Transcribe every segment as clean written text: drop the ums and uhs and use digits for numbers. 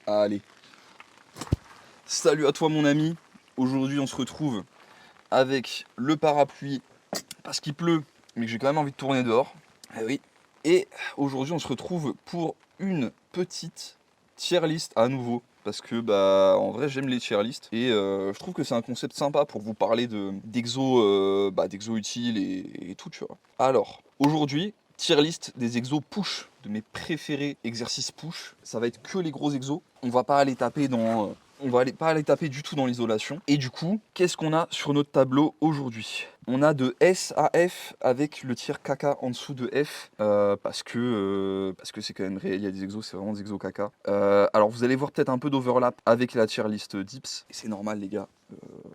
Allez, salut à toi mon ami. Aujourd'hui on se retrouve avec le parapluie parce qu'il pleut, mais que j'ai quand même envie de tourner dehors. Eh oui. Et aujourd'hui on se retrouve pour une petite tier list à nouveau. Parce que en vrai j'aime les tier lists et je trouve que c'est un concept sympa pour vous parler d'exos utiles et tout, tu vois. Alors, aujourd'hui, tier list des exos push, de mes préférés exercices push. Ça va être que les gros exos. On va pas aller taper dans pas aller taper du tout dans l'isolation. Et du coup, qu'est-ce qu'on a sur notre tableau aujourd'hui? On a de S à F avec le tiers caca en dessous de F parce que c'est quand même réel. Il y a des exos, c'est vraiment des exos caca. Alors vous allez voir peut-être un peu d'overlap avec la tier list dips. Et c'est normal les gars,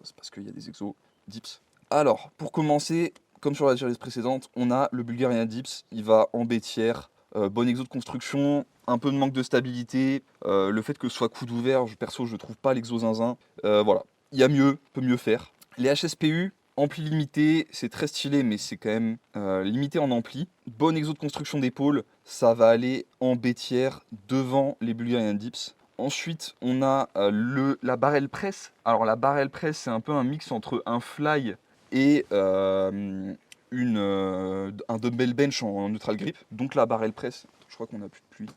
c'est parce qu'il y a des exos dips. Alors pour commencer, comme sur la tier list précédente, on a le Bulgarien dips. Il va en B tiers. Bon exo de construction, un peu de manque de stabilité, le fait que ce soit coude ouvert, perso je trouve pas l'exo zinzin. Voilà, il y a mieux, peut mieux faire. Les HSPU, ampli limité, c'est très stylé mais c'est quand même limité en ampli. Bon exo de construction d'épaule, ça va aller en B tiers devant les Bulgarian dips. Ensuite, on a la barrel press. Alors la barrel press, c'est un peu un mix entre un fly et un dumbbell bench en neutral grip, donc la barrel press. Je crois qu'on a plus de pluie.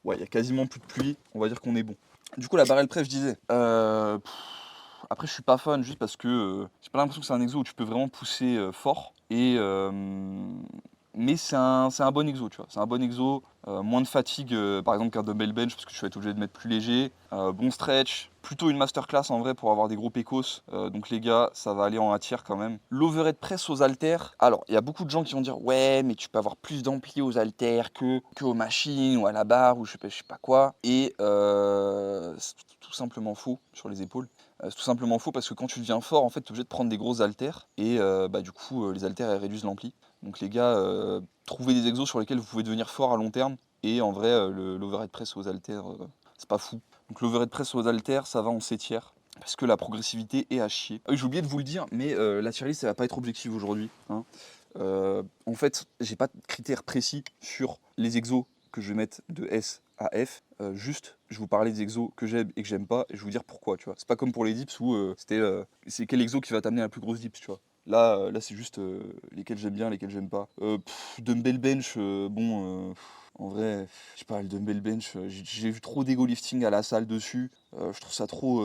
Ouais, il y a quasiment plus de pluie, on va dire qu'on est bon. Du coup, la barrel press, je disais. Après, je suis pas fan juste parce que j'ai pas l'impression que c'est un exo où tu peux vraiment pousser fort. Mais c'est un bon exo, tu vois. C'est un bon exo, moins de fatigue, par exemple qu'un dumbbell bench parce que tu vas être obligé de mettre plus léger. Bon stretch, plutôt une masterclass en vrai pour avoir des gros pécos. Donc les gars, ça va aller en A tier quand même. L'overhead press aux haltères. Alors, il y a beaucoup de gens qui vont dire ouais, mais tu peux avoir plus d'ampli aux haltères que aux machines ou à la barre ou je sais pas quoi. Et c'est tout simplement faux sur les épaules. C'est tout simplement faux parce que quand tu deviens fort, en fait, tu es obligé de prendre des grosses haltères et du coup, les haltères elles réduisent l'ampli. Donc les gars, trouvez des exos sur lesquels vous pouvez devenir fort à long terme et en vrai, l'overhead press aux haltères, c'est pas fou. Donc l'overhead press aux haltères, ça va en C tiers parce que la progressivité est à chier. Ah oui, j'ai oublié de vous le dire, mais la tier list, ça va pas être objective aujourd'hui, hein. En fait, j'ai pas de critères précis sur les exos que je vais mettre de S à F. Juste, je vous parlais des exos que j'aime et que j'aime pas, et je vais vous dire pourquoi, tu vois. C'est pas comme pour les dips où c'est quel exo qui va t'amener la plus grosse dips, tu vois. Là c'est juste lesquels j'aime bien, lesquels j'aime pas. Dumbbell bench, en vrai, je sais pas, le dumbbell bench, j'ai vu trop d'ego lifting à la salle dessus. Je trouve ça trop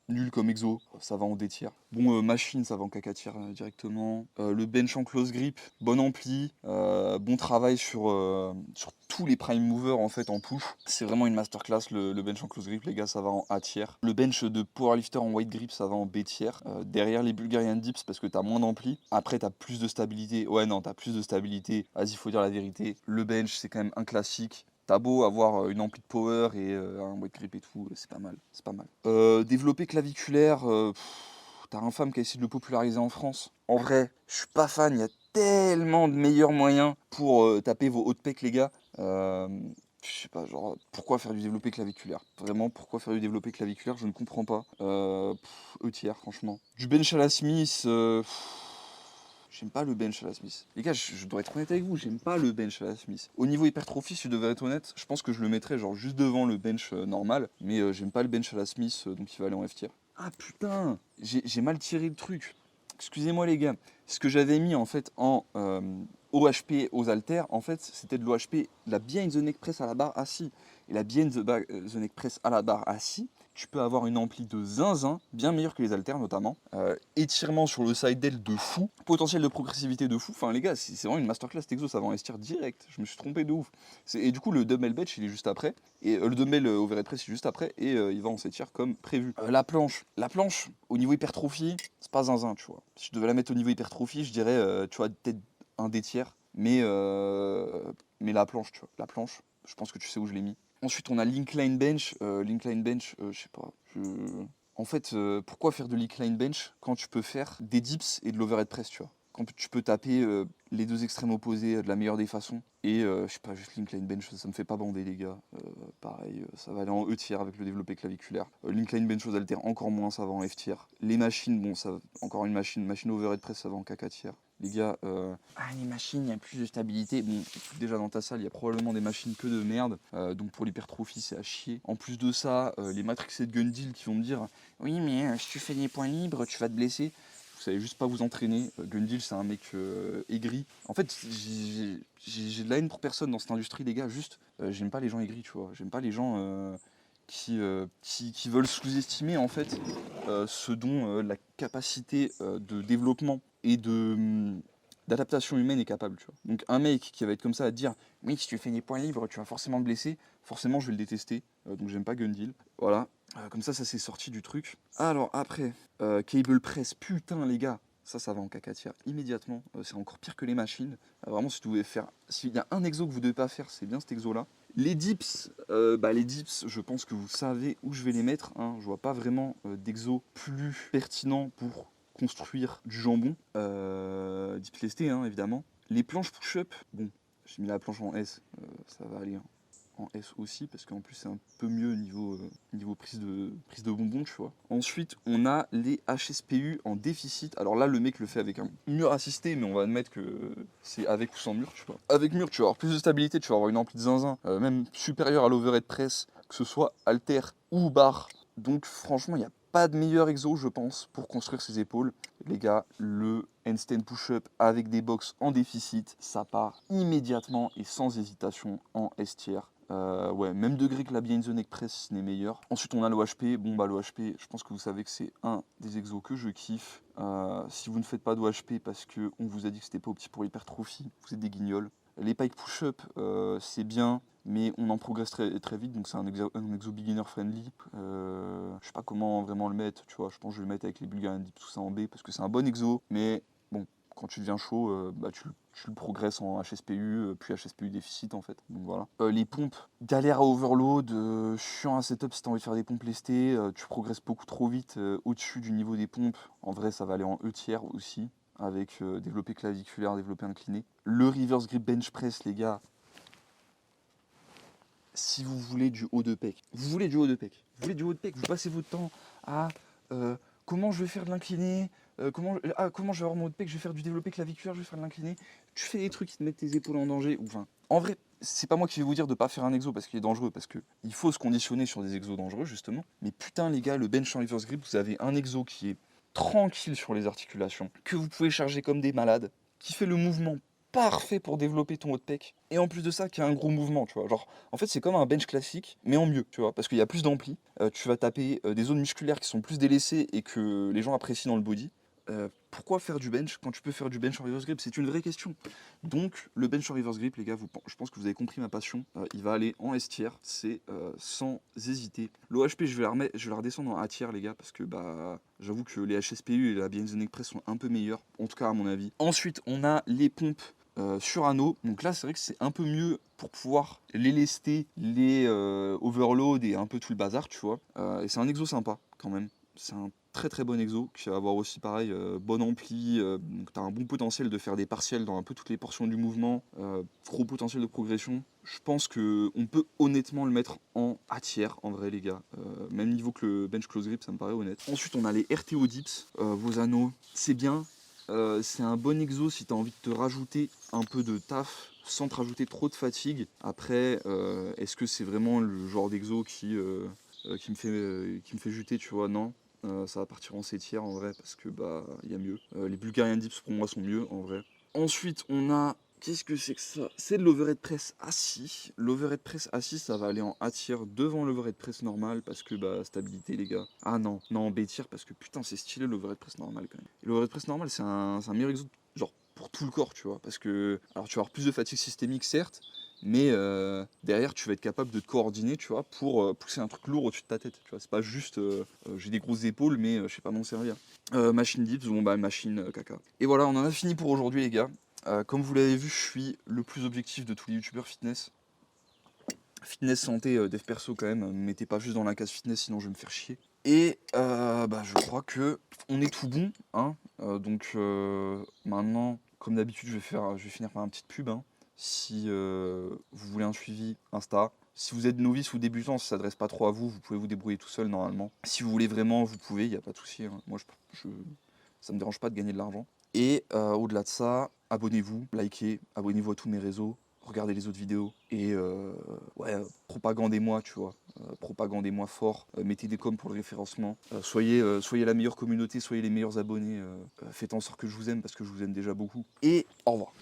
nul comme exo. Ça va en D tiers. Bon, machine, ça va en caca tiers directement. Le bench en close grip, bon ampli, bon travail sur tous les prime movers en fait en push. C'est vraiment une masterclass le bench en close grip, les gars, ça va en A tiers. Le bench de powerlifter en weight grip, ça va en B tiers. Derrière les Bulgarian dips parce que t'as moins d'ampli. Après, t'as plus de stabilité. Ouais, non, t'as plus de stabilité. Vas-y, faut dire la vérité. Le bench, c'est quand même un classique. T'as beau avoir une ampli de power et un weight grip et tout, c'est pas mal, c'est pas mal. Développé claviculaire, t'as un femme qui a essayé de le populariser en France. En vrai, je suis pas fan, il y a tellement de meilleurs moyens pour taper vos hautes pecs les gars. Je sais pas, genre, pourquoi faire du développé claviculaire? Vraiment, pourquoi faire du développé claviculaire? Je ne comprends pas. E-tiers, franchement. Du bench à la Smith, j'aime pas le bench à la Smith. Les gars, je dois être honnête avec vous, j'aime pas le bench à la Smith. Au niveau hypertrophie, si je devais être honnête, je pense que je le mettrais genre juste devant le bench normal. Mais j'aime pas le bench à la Smith, donc il va aller en F-tier. Ah putain, j'ai mal tiré le truc. Excusez-moi les gars. Ce que j'avais mis en fait en OHP aux haltères, en fait, c'était de l'OHP, la behind the neck press à la barre assis. Et la behind the neck press à la barre assis, tu peux avoir une ampli de zinzin, bien meilleure que les haltères notamment. Étirement sur le side delt de fou, potentiel de progressivité de fou. Enfin les gars, c'est vraiment une masterclass texo, ça va investir direct. Je me suis trompé de ouf. Et du coup, le dumbbell bench, il est juste après. Et le dumbbell overhead press, il est juste après. Et il va en s'étire comme prévu. La planche, au niveau hypertrophie, c'est pas zinzin, tu vois. Si je devais la mettre au niveau hypertrophie, je dirais, tu vois, peut-être un des tiers. Mais la planche, tu vois. La planche, je pense que tu sais où je l'ai mis. Ensuite, on a l'incline bench. L'incline bench, je sais pas. En fait, pourquoi faire de l'incline bench quand tu peux faire des dips et de l'overhead press, tu vois? Quand tu peux taper les deux extrêmes opposés de la meilleure des façons. Et je sais pas, juste l'incline bench, ça me fait pas bander, les gars. Pareil, ça va aller en E tier avec le développé claviculaire. L'incline bench aux haltères, encore moins, ça va en F tier. Les machines, bon, ça, encore une machine overhead press, ça va en caca tier. les gars, les machines, il y a plus de stabilité. Bon, déjà dans ta salle, il y a probablement des machines que de merde, donc pour l'hypertrophie, c'est à chier. En plus de ça, les matrixés de Gundil qui vont me dire « Oui, mais si tu fais des points libres, tu vas te blesser ». Vous savez juste pas vous entraîner. Gundil, c'est un mec aigri. En fait, j'ai de la haine pour personne dans cette industrie, les gars. Juste, j'aime pas les gens aigris, tu vois. J'aime pas les gens qui veulent sous-estimer en fait ce dont la capacité de développement et d'adaptation humaine est capable, tu vois. Donc un mec qui va être comme ça à te dire oui, si tu fais des points libres, tu vas forcément te blesser, forcément je vais le détester. Donc j'aime pas Gundil. Voilà. Comme ça s'est sorti du truc. Alors après, Cable Press, putain les gars, ça va en cacatière immédiatement. C'est encore pire que les machines. Vraiment, si tu devais faire, s'il y a un exo que vous devez pas faire, c'est bien cet exo là. Les dips, je pense que vous savez où je vais les mettre, hein. Je vois pas vraiment d'exo plus pertinent pour construire du jambon. Dips lestés, hein, évidemment. Les planches push-up, bon, j'ai mis la planche en S, ça va aller, hein, en S aussi, parce qu'en plus c'est un peu mieux niveau prise de bonbons, tu vois. Ensuite, on a les HSPU en déficit. Alors là, le mec le fait avec un mur assisté, mais on va admettre que c'est avec ou sans mur, tu vois. Avec mur, tu vas avoir plus de stabilité, tu vas avoir une ampli de zinzin, même supérieure à l'overhead press, que ce soit halter ou barre. Donc franchement, il n'y a pas de meilleur exo, je pense, pour construire ses épaules. Les gars, le handstand push-up avec des box en déficit, ça part immédiatement et sans hésitation en S tier. Ouais, même degré que la Behind the Neck Press, ce n'est meilleur. Ensuite, on a l'OHP. Bon, bah, l'OHP, je pense que vous savez que c'est un des exos que je kiffe. Si vous ne faites pas d'OHP parce qu'on vous a dit que c'était pas opti pour l'hypertrophie, vous êtes des guignols. Les pike push-up, c'est bien, mais on en progresse très, très vite, donc c'est un exo beginner friendly. Je sais pas comment vraiment le mettre, tu vois. Je pense que je vais le mettre avec les Bulgarian Dips, tout ça en B, parce que c'est un bon exo, mais bon, quand tu deviens chaud, tu le progresses en HSPU, puis HSPU déficit en fait. Donc voilà. Les pompes, galère à overload, chiant à setup si t'as envie de faire des pompes lestées, tu progresses beaucoup trop vite au-dessus du niveau des pompes. En vrai, ça va aller en E tiers aussi, avec développé claviculaire, développé incliné. Le reverse grip bench press, les gars. Si vous voulez du haut de pec, vous passez votre temps à comment je vais faire de l'incliné, comment je vais avoir mon haut de pec, je vais faire du développé claviculaire, je vais faire de l'incliné. Tu fais des trucs qui te mettent tes épaules en danger. Enfin, en vrai, c'est pas moi qui vais vous dire de pas faire un exo parce qu'il est dangereux, parce que il faut se conditionner sur des exos dangereux justement. Mais putain les gars, le bench en reverse grip, vous avez un exo qui est tranquille sur les articulations, que vous pouvez charger comme des malades, qui fait le mouvement parfait pour développer ton haut de pec. Et en plus de ça, qui a un gros mouvement, tu vois. Genre, en fait, c'est comme un bench classique, mais en mieux, tu vois. Parce qu'il y a plus d'ampli. Tu vas taper des zones musculaires qui sont plus délaissées et que les gens apprécient dans le body. Pourquoi faire du bench quand tu peux faire du bench en reverse grip? C'est une vraie question. Donc, le bench en reverse grip, les gars, je pense que vous avez compris ma passion. Il va aller en S tier, c'est sans hésiter. L'OHP, je vais la redescendre en A tier, les gars, parce que bah, j'avoue que les HSPU et la Behind the Neck Press sont un peu meilleurs, en tout cas à mon avis. Ensuite, on a les pompes sur anneau. Donc là, c'est vrai que c'est un peu mieux pour pouvoir les lester, les overload et un peu tout le bazar, tu vois. Et c'est un exo sympa quand même. C'est un très très bon exo qui va avoir aussi pareil bon ampli, donc tu as un bon potentiel de faire des partiels dans un peu toutes les portions du mouvement, gros potentiel de progression. Je pense que on peut honnêtement le mettre en A tiers en vrai les gars, même niveau que le bench close grip, ça me paraît honnête. Ensuite on a les RTO dips, vos anneaux, c'est bien, c'est un bon exo si tu as envie de te rajouter un peu de taf sans te rajouter trop de fatigue. Après, est-ce que c'est vraiment le genre d'exo qui me fait juter, tu vois? Non. Ça va partir en C tiers en vrai parce que bah il y a mieux. Les Bulgarian Dips pour moi sont mieux en vrai. Ensuite on a, qu'est-ce que c'est que ça? C'est de l'overhead press assis. L'overhead press assis ça va aller en A tier devant l'overhead press normal parce que bah stabilité les gars. Ah non, non en B tier parce que putain c'est stylé l'overhead press normal quand même. Et l'overhead press normal c'est un meilleur exo genre pour tout le corps tu vois. Parce que alors tu vas avoir plus de fatigue systémique certes, mais derrière tu vas être capable de te coordonner tu vois pour pousser un truc lourd au-dessus de ta tête tu vois, c'est pas juste j'ai des grosses épaules mais je sais pas m'en servir. Machine dips, bon bah machine caca. Et voilà, on en a fini pour aujourd'hui les gars. Comme vous l'avez vu, je suis le plus objectif de tous les youtubeurs fitness. Fitness, santé, dev perso quand même, ne mettez pas juste dans la case fitness sinon je vais me faire chier. Et bah, je crois que on est tout bon, hein. Donc maintenant, comme d'habitude, je vais finir par une petite pub, hein. Si vous voulez un suivi Insta, si vous êtes novice ou débutant, ça s'adresse pas trop à vous, vous pouvez vous débrouiller tout seul normalement. Si vous voulez vraiment, vous pouvez, il n'y a pas de souci, hein. Moi, ça me dérange pas de gagner de l'argent. Et au-delà de ça, abonnez-vous, likez, abonnez-vous à tous mes réseaux, regardez les autres vidéos et ouais, propagandez-moi, tu vois. Propagandez-moi fort, mettez des coms pour le référencement. Soyez la meilleure communauté, soyez les meilleurs abonnés. Faites en sorte que je vous aime parce que je vous aime déjà beaucoup. Et au revoir.